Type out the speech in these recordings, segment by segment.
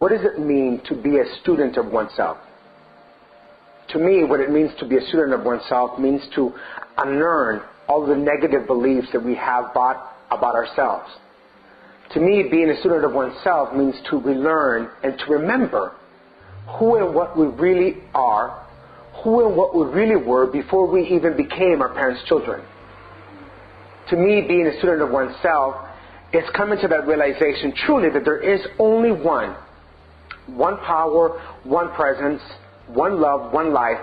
What does it mean to be a student of oneself? To me, what it means to be a student of oneself means to unlearn all the negative beliefs that we have about ourselves. To me, being a student of oneself means to relearn and to remember who and what we really are, who and what we really were before we even became our parents' children. To me, being a student of oneself is coming to that realization truly that there is only one power, one presence, one love, one life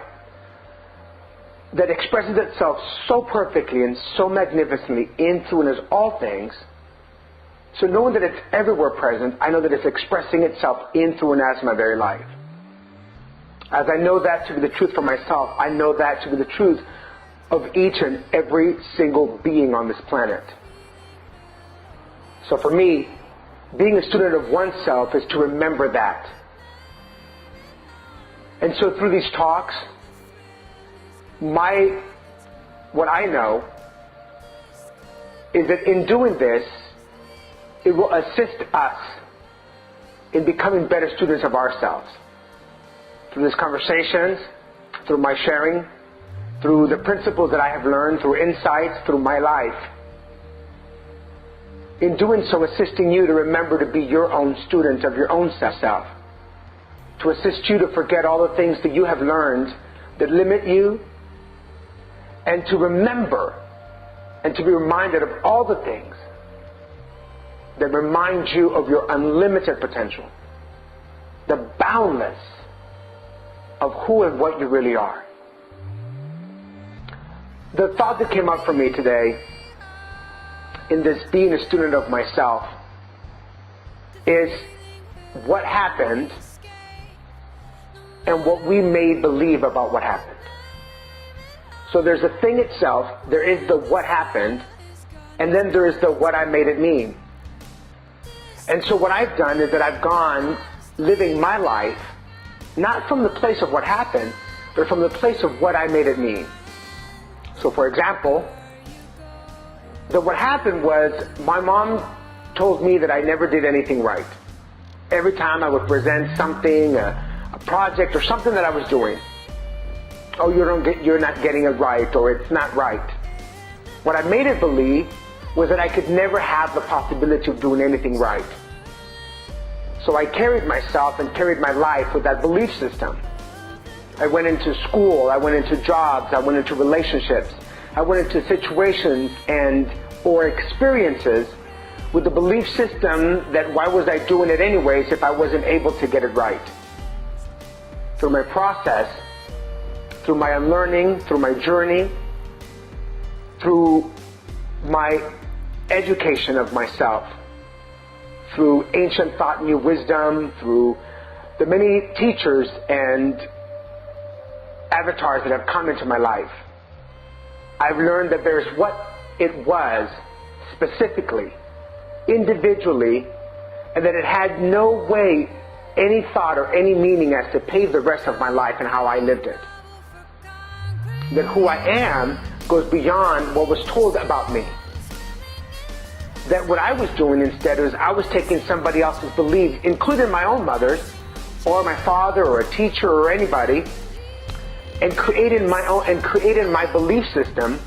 that expresses itself so perfectly and so magnificently in, through, and as all things. So knowing that it's everywhere present, I know that it's expressing itself in, through, and as my very life. As I know that to be the truth for myself, I know that to be the truth of each and every single being on this planet. So for me, being a student of oneself is to remember that. And so through these talks, what I know is that in doing this, it will assist us in becoming better students of ourselves. Through these conversations, through my sharing, through the principles that I have learned, through insights, through my life. In doing so, assisting you to remember to be your own student of your own self. To assist you to forget all the things that you have learned that limit you, and to remember and to be reminded of all the things that remind you of your unlimited potential, the boundless of who and what you really are. The thought that came up for me today in this being a student of myself is what happened and what we may believe about what happened. So there's the thing itself, there is the what happened, and then there is the what I made it mean. And so what I've done is that I've gone living my life not from the place of what happened, but from the place of what I made it mean. So for example, what happened was my mom told me that I never did anything right. Every time I would present something, a project or something that I was doing, oh, you're not getting it right, or it's not right. What I made it believe was that I could never have the possibility of doing anything right. So I carried myself and carried my life with that belief system. I went into school, I went into jobs, I went into relationships, I went into situations or experiences with the belief system that why was I doing it anyways if I wasn't able to get it right. Through my process, through my unlearning, through my journey, through my education of myself, through ancient thought, new wisdom, through the many teachers and avatars that have come into my life, I've learned that there's what it was specifically, individually, and that it had no way, any thought or any meaning as to pave the rest of my life and how I lived it. That who I am goes beyond what was told about me. That what I was doing instead was I was taking somebody else's belief, including my own mother's, or my father, or a teacher, or anybody, and creating my belief system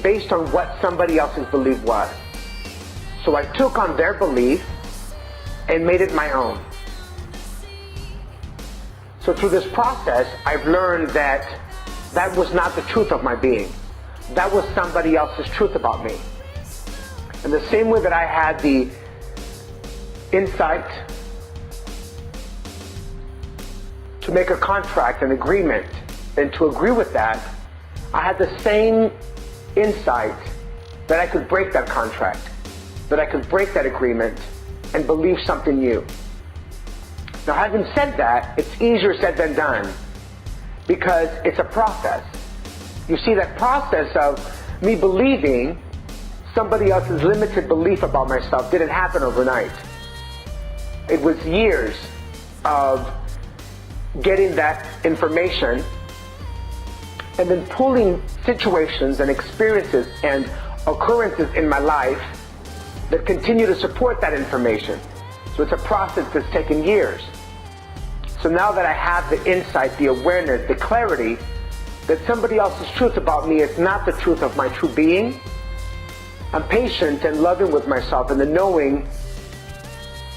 based on what somebody else's belief was. So I took on their belief and made it my own. So through this process, I've learned that that was not the truth of my being. That was somebody else's truth about me. In the same way that I had the insight to make a contract, an agreement, and to agree with that, I had the same insight that I could break that contract, that I could break that agreement and believe something new. Now, having said that, it's easier said than done because it's a process. You see, that process of me believing somebody else's limited belief about myself didn't happen overnight. It was years of getting that information and then pulling situations and experiences and occurrences in my life that continue to support that information. So it's a process that's taken years. So now that I have the insight, the awareness, the clarity that somebody else's truth about me is not the truth of my true being, I'm patient and loving with myself in the knowing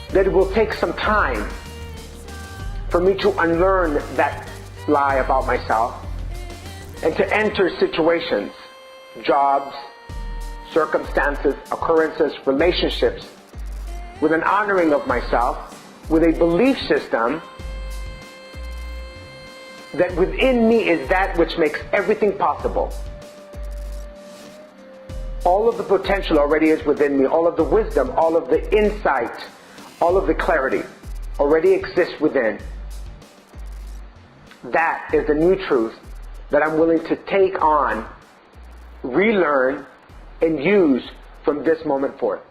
that it will take some time for me to unlearn that lie about myself and to enter situations, jobs, circumstances, occurrences, relationships with an honoring of myself, with a belief system that within me is that which makes everything possible. All of the potential already is within me. All of the wisdom, all of the insight, all of the clarity already exists within. That is the new truth that I'm willing to take on, relearn, and use from this moment forth.